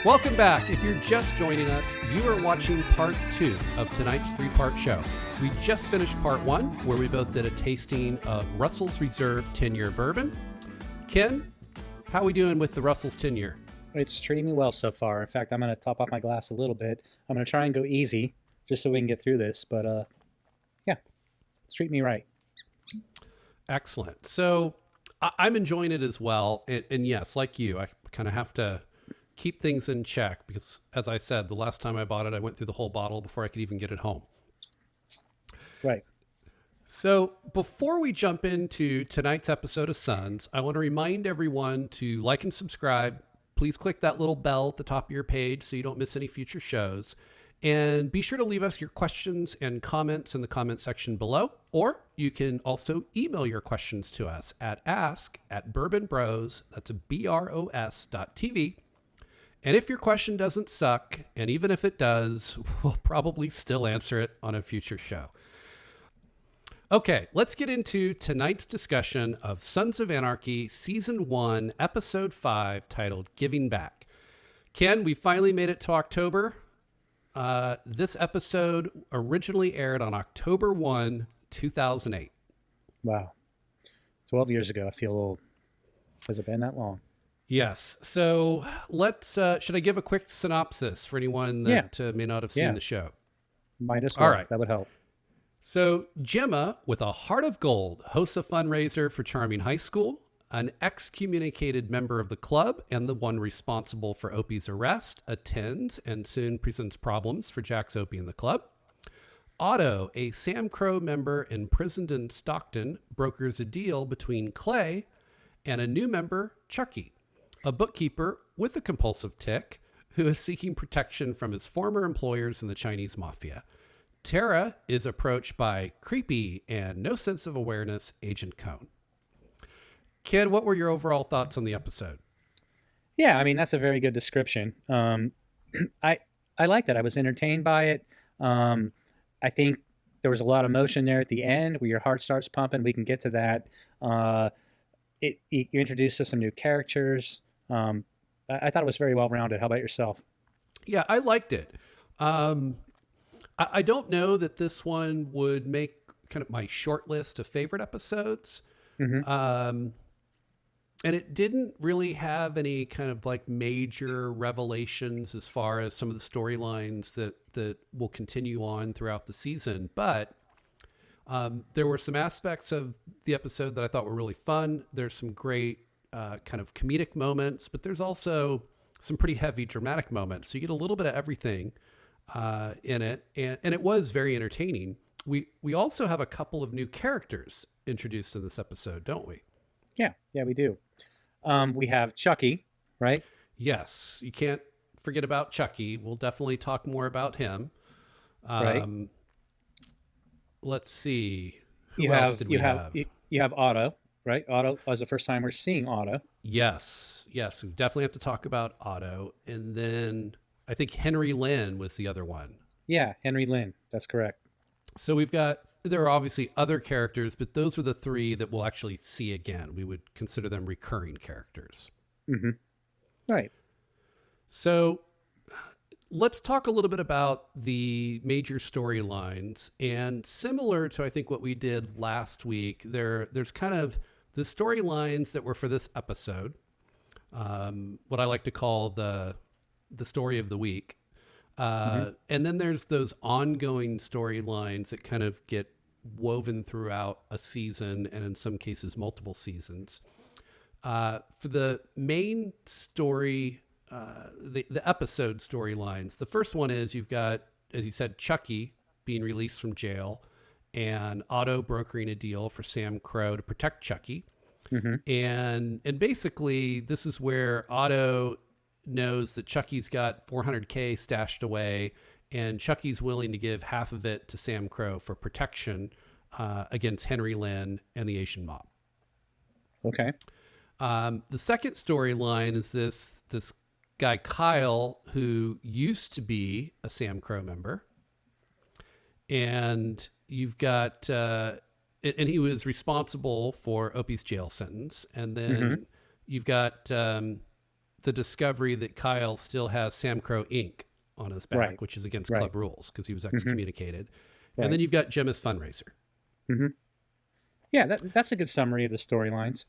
Welcome back. If you're just joining us, you are watching part 2 of tonight's 3-part show. We just finished part 1, where we both did a tasting of Russell's Reserve 10-year bourbon. Ken, how are we doing with the Russell's 10-year? It's treating me well so far. In fact, I'm going to top off my glass a little bit. I'm going to try and go easy just so we can get through this. But yeah, it's treating me right. Excellent. So I'm enjoying it as well. And yes, like you, I kind of have to keep things in check because, as I said, the last time I bought it, I went through the whole bottle before I could even get it home. Right. So before we jump into tonight's episode of Sons, I want to remind everyone to like and subscribe. Please click that little bell at the top of your page so you don't miss any future shows. And be sure to leave us your questions and comments in the comment section below. Or you can also email your questions to us at ask@bourbonbros, that's BROS.TV. And if your question doesn't suck, and even if it does, we'll probably still answer it on a future show. Okay, let's get into tonight's discussion of Sons of Anarchy, Season 1, Episode 5, titled Giving Back. Ken, we finally made it to October. This episode originally aired on October 1, 2008. Wow. 12 years ago. I feel old. Has it been that long? Yes. So let's, should I give a quick synopsis for anyone that may not have seen the show? Might as well. All right. That would help. So Gemma, with a heart of gold, hosts a fundraiser for Charming High School. An excommunicated member of the club and the one responsible for Opie's arrest attends and soon presents problems for Jack's Opie and the club. Otto, a Sam Crow member imprisoned in Stockton, brokers a deal between Clay and a new member, Chucky, a bookkeeper with a compulsive tic who is seeking protection from his former employers in the Chinese mafia. Tara is approached by creepy and no sense of awareness Agent Cone. Ken, what were your overall thoughts on the episode? Yeah, I mean, that's a very good description. I liked it. I was entertained by it. I think there was a lot of emotion there at the end where your heart starts pumping. We can get to that. You introduced us some new characters. I thought it was very well-rounded. How about yourself? Yeah, I liked it. I don't know that this one would make kind of my short list of favorite episodes. Mm-hmm. And it didn't really have any kind of like major revelations as far as some of the storylines that will continue on throughout the season. But there were some aspects of the episode that I thought were really fun. There's some great kind of comedic moments, but there's also some pretty heavy dramatic moments. So you get a little bit of everything in it. And it was very entertaining. We also have a couple of new characters introduced in this episode, don't we? Yeah, we do. We have Chucky, right? Yes, you can't forget about Chucky. We'll definitely talk more about him. Right. Let's see. Who else did we have? You have Otto, right? Otto was the first time we're seeing Otto. Yes. We definitely have to talk about Otto. And then I think Henry Lynn was the other one. Yeah, Henry Lynn. That's correct. So there are obviously other characters, but those are the three that we'll actually see again. We would consider them recurring characters. Mm-hmm. Right. So let's talk a little bit about the major storylines. And similar to, I think, what we did last week, there's kind of the storylines that were for this episode, what I like to call the story of the week. And then there's those ongoing storylines that kind of get woven throughout a season and in some cases multiple seasons. For the main story, the episode storylines, the first one is you've got, as you said, Chucky being released from jail and Otto brokering a deal for Sam Crow to protect Chucky. Mm-hmm. And basically this is where Otto knows that Chucky's got $400K stashed away and Chucky's willing to give half of it to Sam Crow for protection against Henry Lynn and the Asian mob. Okay. The second storyline is this guy, Kyle, who used to be a Sam Crow member. And you've got, and he was responsible for Opie's jail sentence. And then you've got the discovery that Kyle still has Sam Crow Inc. on his back, Right. which is against Right. club rules because he was excommunicated. Right. And then you've got Jim as fundraiser. Yeah, that's a good summary of the storylines.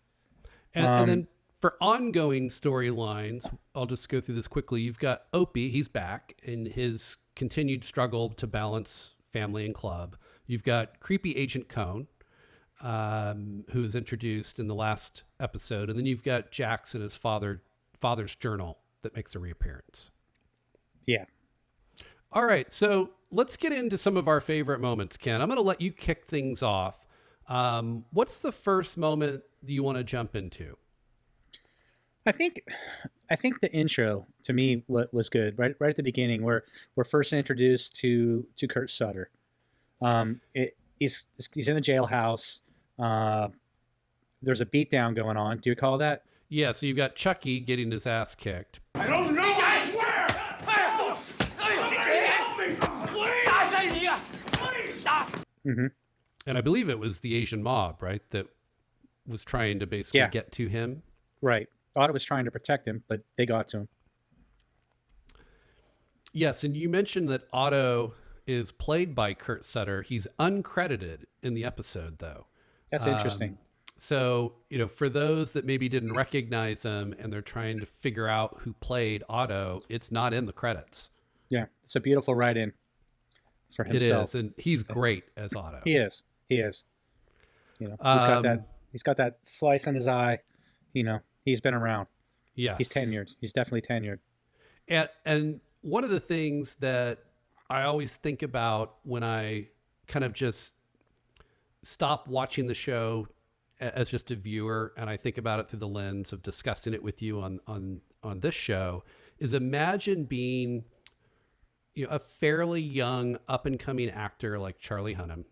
And then for ongoing storylines, I'll just go through this quickly. You've got Opie, he's back in his continued struggle to balance family and club. You've got creepy Agent Cone, who was introduced in the last episode. And then you've got Jax and his father's journal that makes a reappearance. Yeah. All right, so let's get into some of our favorite moments, Ken. I'm going to let you kick things off. What's the first moment you want to jump into? I think the intro to me was good. Right at the beginning, where we're first introduced to Kurt Sutter. He's in the jailhouse. There's a beatdown going on. Do you recall that? Yeah, so you've got Chucky getting his ass kicked. I don't know, I swear! Please stop! And I believe it was the Asian mob, right, that was trying to basically get to him. Right. Otto was trying to protect him, but they got to him. Yes, and you mentioned that Otto is played by Kurt Sutter. He's uncredited in the episode, though. That's interesting. So, for those that maybe didn't recognize him and they're trying to figure out who played Otto, it's not in the credits. Yeah, it's a beautiful write-in for himself. It is, and he's great as Otto. He is. He's got that slice in his eye. He's been around. Yes. He's tenured. He's definitely tenured. And one of the things that I always think about when I kind of just stop watching the show as just a viewer, and I think about it through the lens of discussing it with you on this show, is imagine being a fairly young up and coming actor like Charlie Hunnam,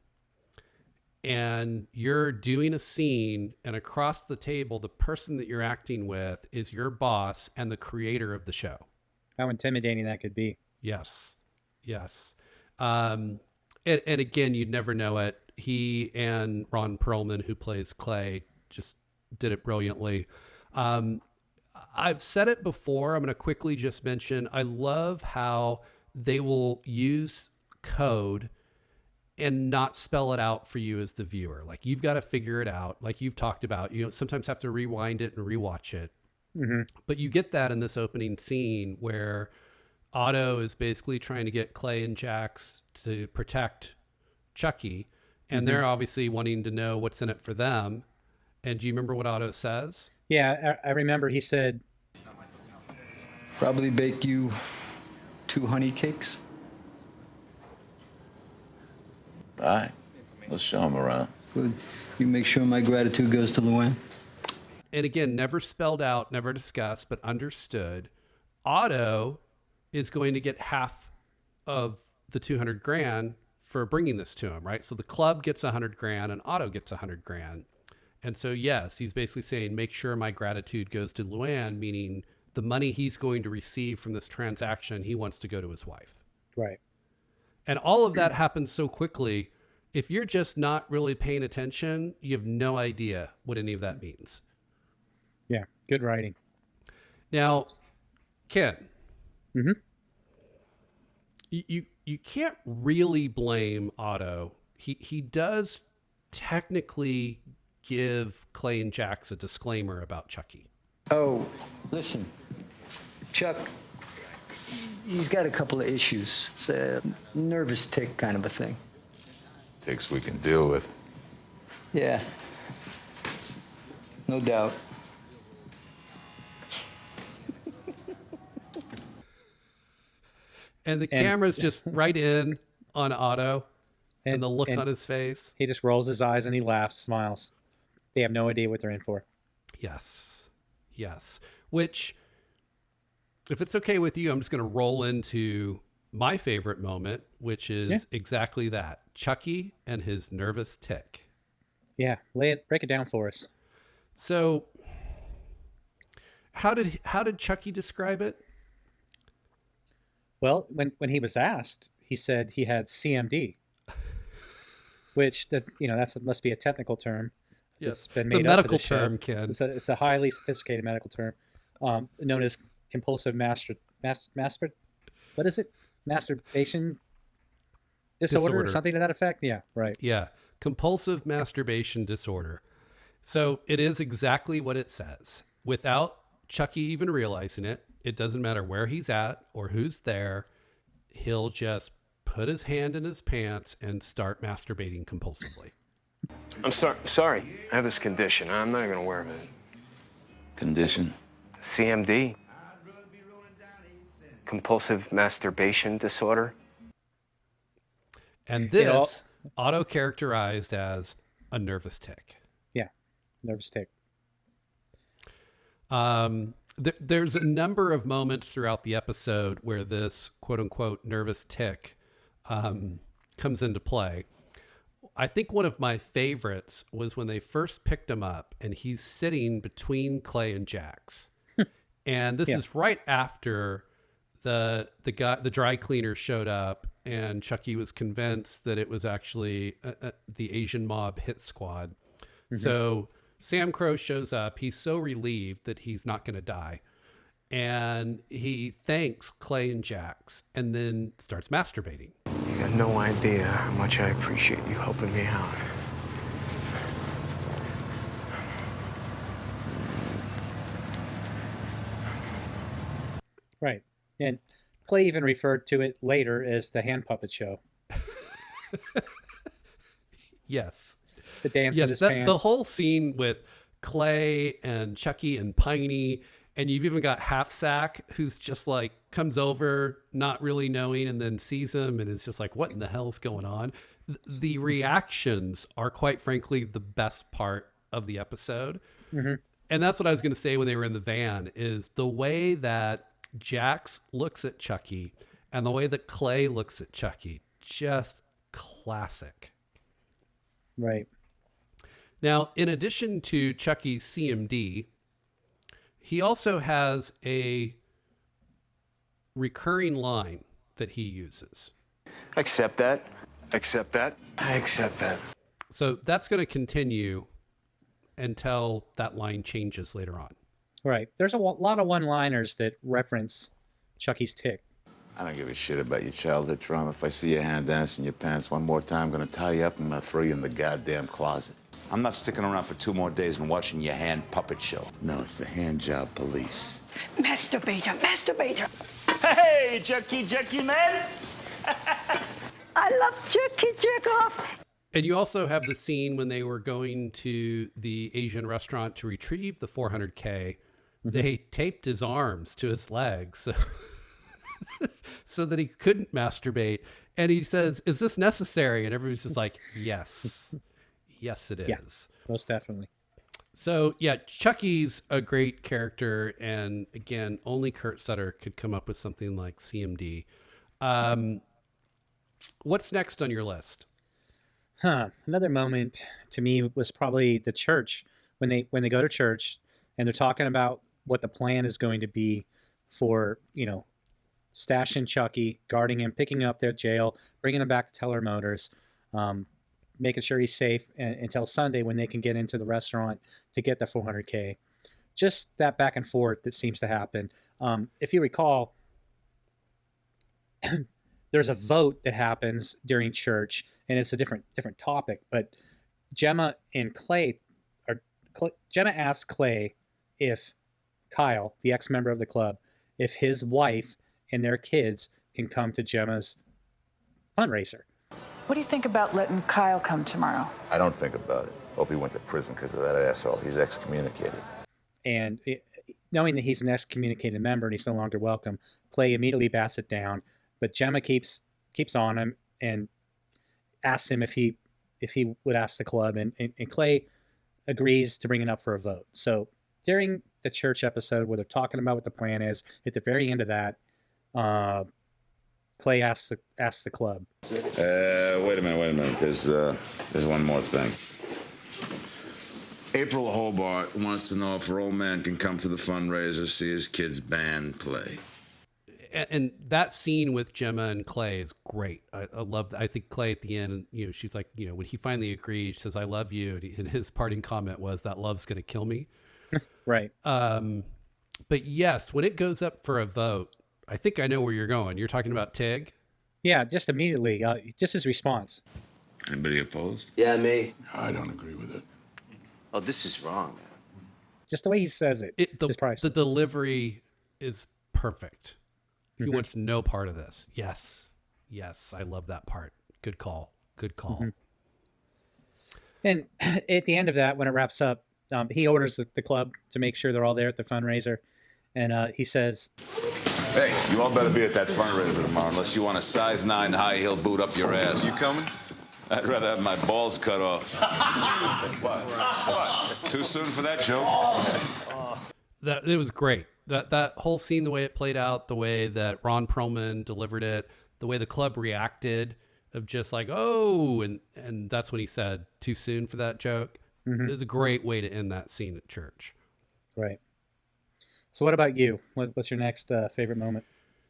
and you're doing a scene, and across the table, the person that you're acting with is your boss and the creator of the show. How intimidating that could be. Yes. And again, you'd never know it. He and Ron Perlman, who plays Clay, just did it brilliantly. I've said it before. I'm going to quickly just mention, I love how they will use code and not spell it out for you as the viewer. Like, you've got to figure it out. Like you've talked about, sometimes have to rewind it and rewatch it. Mm-hmm. But you get that in this opening scene where Otto is basically trying to get Clay and Jax to protect Chucky. And they're obviously wanting to know what's in it for them. And do you remember what Otto says? Yeah, I remember he said, probably bake you 2 honey cakes. All right, let's show him around. Good. You make sure my gratitude goes to Luann. And again, never spelled out, never discussed, but understood. Otto is going to get half of the 200 grand for bringing this to him, right? So the club gets 100 grand and Otto gets 100 grand. And so, yes, he's basically saying, make sure my gratitude goes to Luann, meaning the money he's going to receive from this transaction, he wants to go to his wife. right. And all of that happens so quickly. If you're just not really paying attention, you have no idea what any of that means. Yeah, good writing. Now, Ken, you can't really blame Otto. He does technically give Clay and Jax a disclaimer about Chucky. Oh, listen, Chuck, he's got a couple of issues. It's a nervous tick kind of a thing. Ticks we can deal with. Yeah, no doubt. And the camera's just right in on Otto and the look and on his face. He just rolls his eyes and he laughs, smiles. They have no idea what they're in for. Yes. Which, if it's okay with you, I'm just going to roll into my favorite moment, which is exactly that. Chucky and his nervous tick. Yeah, break it down for us. So how did Chucky describe it? Well, when he was asked, he said he had CMD, which must be a technical term. Yes, It's been it's a made up for medical the show. term, Ken. It's a highly sophisticated medical term known as compulsive what is it? Masturbation disorder or something to that effect. Yeah, right. Yeah. Compulsive masturbation disorder. So it is exactly what it says. Without Chucky even realizing it, it doesn't matter where he's at or who's there. He'll just put his hand in his pants and start masturbating compulsively. I'm sorry. I have this condition. I'm not gonna wear it. Condition? CMD. Compulsive masturbation disorder. And this auto-characterized as a nervous tick. Yeah, nervous tick. There's a number of moments throughout the episode where this quote-unquote nervous tick comes into play. I think one of my favorites was when they first picked him up and he's sitting between Clay and Jax. And this is right after the dry cleaner showed up and Chucky was convinced that it was actually the Asian mob hit squad. Mm-hmm. So Sam Crow shows up. He's so relieved that he's not going to die. And he thanks Clay and Jax and then starts masturbating. You got no idea how much I appreciate you helping me out. Right. And Clay even referred to it later as the hand puppet show. Yes. The dance in his pants. The whole scene with Clay and Chucky and Piney, and you've even got Half Sack, who's just like comes over, not really knowing, and then sees him and is just like, what in the hell's going on? The reactions are, quite frankly, the best part of the episode. Mm-hmm. And that's what I was going to say when they were in the van, is the way that Jax looks at Chucky and the way that Clay looks at Chucky, just classic. Right. Now, in addition to Chucky's CMD, he also has a recurring line that he uses. I accept that. Accept that. I accept that. So that's going to continue until that line changes later on. Right. There's a lot of one-liners that reference Chucky's tick. I don't give a shit about your childhood trauma. If I see your hand dancing in your pants one more time, I'm gonna tie you up and I'm gonna throw you in the goddamn closet. I'm not sticking around for 2 more days and watching your hand puppet show. No, it's the hand job police. Masturbator, masturbator. Hey, jerky man! I love jerk off. And you also have the scene when they were going to the Asian restaurant to retrieve the 400K. Mm-hmm. They taped his arms to his legs so that he couldn't masturbate. And he says, "Is this necessary?" And everybody's just like, yes. Yes, it is. Yeah, most definitely. So, yeah, Chucky's a great character. And again, only Kurt Sutter could come up with something like CMD. What's next on your list? Another moment to me was probably the church when they go to church and they're talking about what the plan is going to be for, stashing Chucky, guarding him, picking him up there at jail, bringing him back to Teller Motors, making sure he's safe until Sunday when they can get into the restaurant to get the 400K. Just that back and forth that seems to happen. If you recall, there's a vote that happens during church, and it's a different topic. But Gemma asks Clay if Kyle, the ex-member of the club, if his wife and their kids can come to Gemma's fundraiser. What do you think about letting Kyle come tomorrow? I don't think about it. Hope he went to prison because of that asshole. He's excommunicated. And knowing that he's an excommunicated member and he's no longer welcome, Clay immediately bats it down. But Gemma keeps on him and asks him if he would ask the club, and Clay agrees to bring it up for a vote. So during the church episode where they're talking about what the plan is, at the very end of that, Clay asks the club. Wait a minute. There's one more thing. April Hobart wants to know if her old man can come to the fundraiser, see his kid's band play. And that scene with Gemma and Clay is great. I love that. I think Clay at the end, she's like, when he finally agrees, she says, "I love you." And his parting comment was, "That love's going to kill me." Right. But yes, when it goes up for a vote, I think I know where you're going. You're talking about Tig? Yeah, just immediately, just his response. Anybody opposed? Yeah, me. I don't agree with it. Oh, this is wrong. Just the way he says it is The priceless. delivery is perfect. He wants no part of this. Yes. Yes, I love that part. Good call. Good call. And at the end of that, when it wraps up, he orders the club to make sure they're all there at the fundraiser. And he says, Hey, you all better be at that fundraiser tomorrow, unless you want a size 9 high heel boot up your ass. You coming? I'd rather have my balls cut off. What? Too soon for that joke? That it was great. That whole scene, the way it played out, the way that Ron Perlman delivered it, the way the club reacted of just like, oh, and that's when he said, too soon for that joke. It was a great way to end that scene at church. right. So what about you? What's your next favorite moment?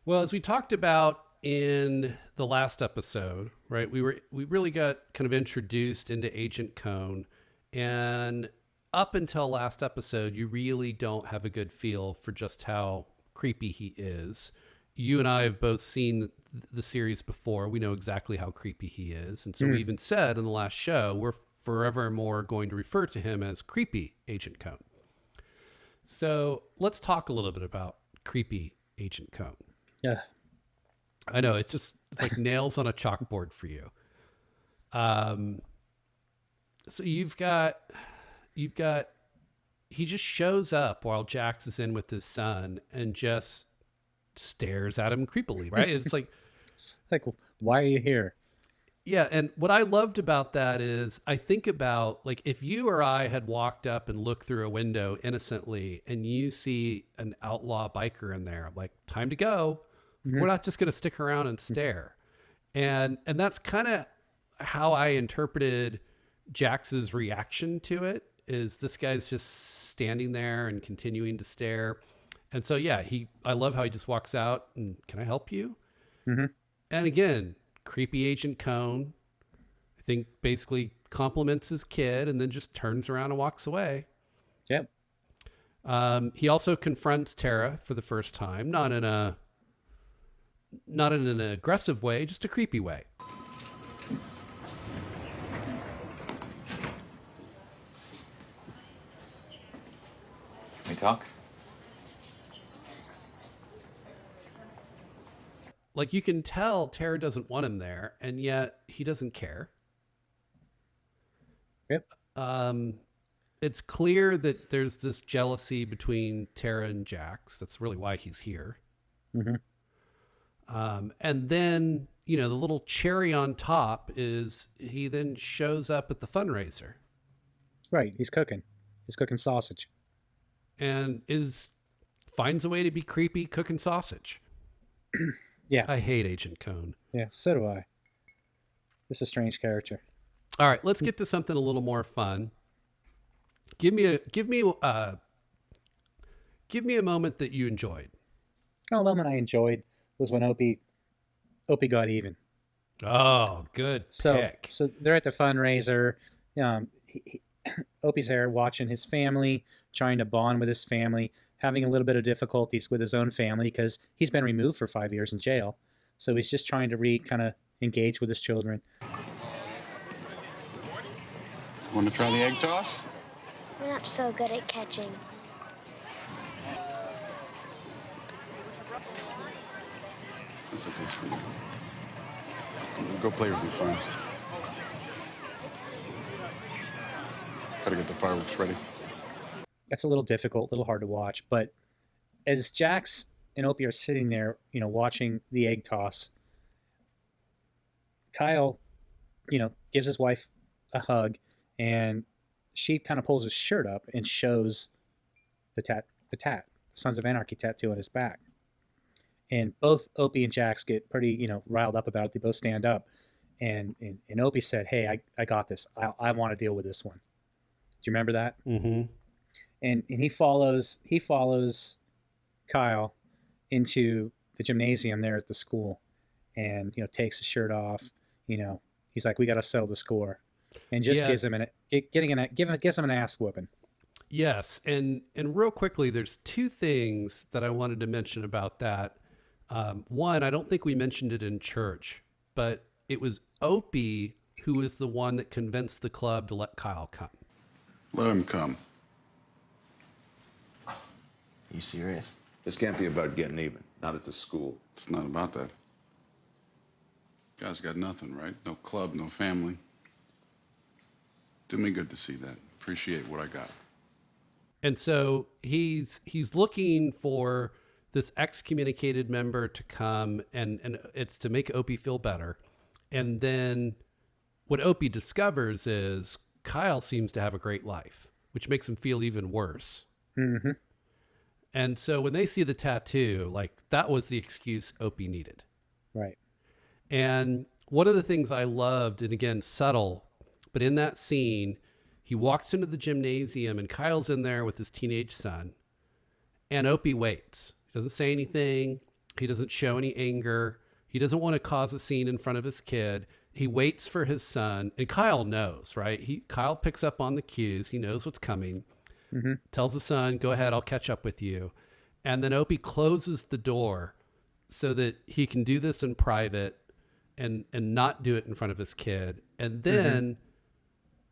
Well, as we talked about in the last episode, right, we really got kind of introduced into Agent Cone, and up until last episode, you really don't have a good feel for just how creepy he is. You and I have both seen the series before. We know exactly how creepy he is, and so we even said in the last show we're forevermore going to refer to him as creepy Agent Cone. So let's talk a little bit about creepy Agent Cone. Yeah. I know it's like nails on a chalkboard for you. So you've got he just shows up while Jax is in with his son and just stares at him creepily, right? It's like, why are you here? yeah. And what I loved about that is I think about like if you or I had walked up and looked through a window innocently and you see an outlaw biker in there, I'm like, time to go. We're not just going to stick around and stare. And that's kind of how I interpreted Jax's reaction to it, is this guy's just standing there and continuing to stare. And so, yeah, I love how he just walks out and, can I help you? And again, creepy Agent Cone, I think basically compliments his kid and then just turns around and walks away. Yep. He also confronts Tara for the first time, not in an aggressive way, just a creepy way. Can we talk? Like you can tell Tara doesn't want him there, and yet he doesn't care. Yep. It's clear that there's this jealousy between Tara and Jax. That's really why he's here. And then, the little cherry on top is he then shows up at the fundraiser. Right. He's cooking. He's cooking sausage. And finds a way to be creepy cooking sausage. Yeah. I hate Agent Cone. Yeah, so do I. This is a strange character. All right, let's get to something a little more fun. Give me a moment that you enjoyed. Oh, the moment I enjoyed was when Opie got even. Oh, good pick. So they're at the fundraiser. Opie's there watching his family, trying to bond with his family, having a little bit of difficulties with his own family because he's been removed for 5 years in jail. So he's just trying to kind of engage with his children. Want to try the egg toss? We're not so good at catching. That's okay, sweetie. Go play with your friends. Gotta get the fireworks ready. That's a little difficult, a little hard to watch. But as Jax and Opie are sitting there, watching the egg toss, Kyle, gives his wife a hug, and she kind of pulls his shirt up and shows the Sons of Anarchy tattoo on his back. And both Opie and Jax get pretty, riled up about it. They both stand up. And Opie said, hey, I got this. I want to deal with this one. Do you remember that? Mm-hmm. And he follows Kyle into the gymnasium there at the school, and takes his shirt off. He's like, we got to settle the score, and just gives him gives him an ass whooping. Yes, and real quickly, there's two things that I wanted to mention about that. One, I don't think we mentioned it in church, but it was Opie who was the one that convinced the club to let Kyle come. Let him come. You serious? This can't be about getting even. Not at the school. It's not about that. Guy's got nothing, right? No club, no family. Do me good to see that. Appreciate what I got. And so he's looking for this excommunicated member to come, and it's to make Opie feel better. And then what Opie discovers is Kyle seems to have a great life, which makes him feel even worse. Mm-hmm. And so when they see the tattoo, like, that was the excuse Opie needed. Right. And one of the things I loved, and again, subtle, but in that scene, he walks into the gymnasium and Kyle's in there with his teenage son, and Opie waits. He doesn't say anything. He doesn't show any anger. He doesn't want to cause a scene in front of his kid. He waits for his son, and Kyle knows, right? Kyle picks up on the cues. He knows what's coming. Mm-hmm. Tells the son, go ahead, I'll catch up with you. And then Opie closes the door so that he can do this in private and not do it in front of his kid. And then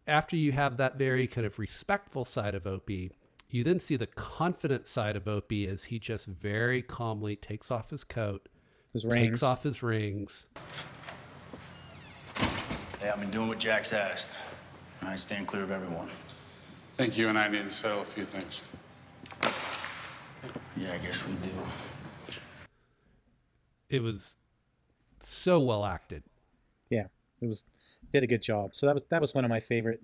after you have that very kind of respectful side of Opie, you then see the confident side of Opie as he just very calmly takes off his coat, takes off his rings. Hey, I've been doing what Jack's asked. I stand clear of everyone. Think you and I need to settle a few things. Yeah, I guess we do. It was so well acted. Yeah, did a good job. So that was one of my favorite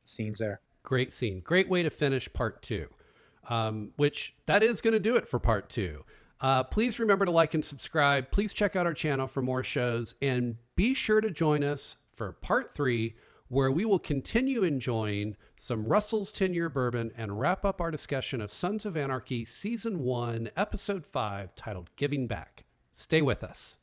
scenes there. Great scene. Great way to finish part 2, which that is going to do it for part 2. Please remember to like and subscribe. Please check out our channel for more shows, and be sure to join us for part 3, where we will continue enjoying some Russell's 10-Year Bourbon and wrap up our discussion of Sons of Anarchy Season 1, Episode 5, titled Giving Back. Stay with us.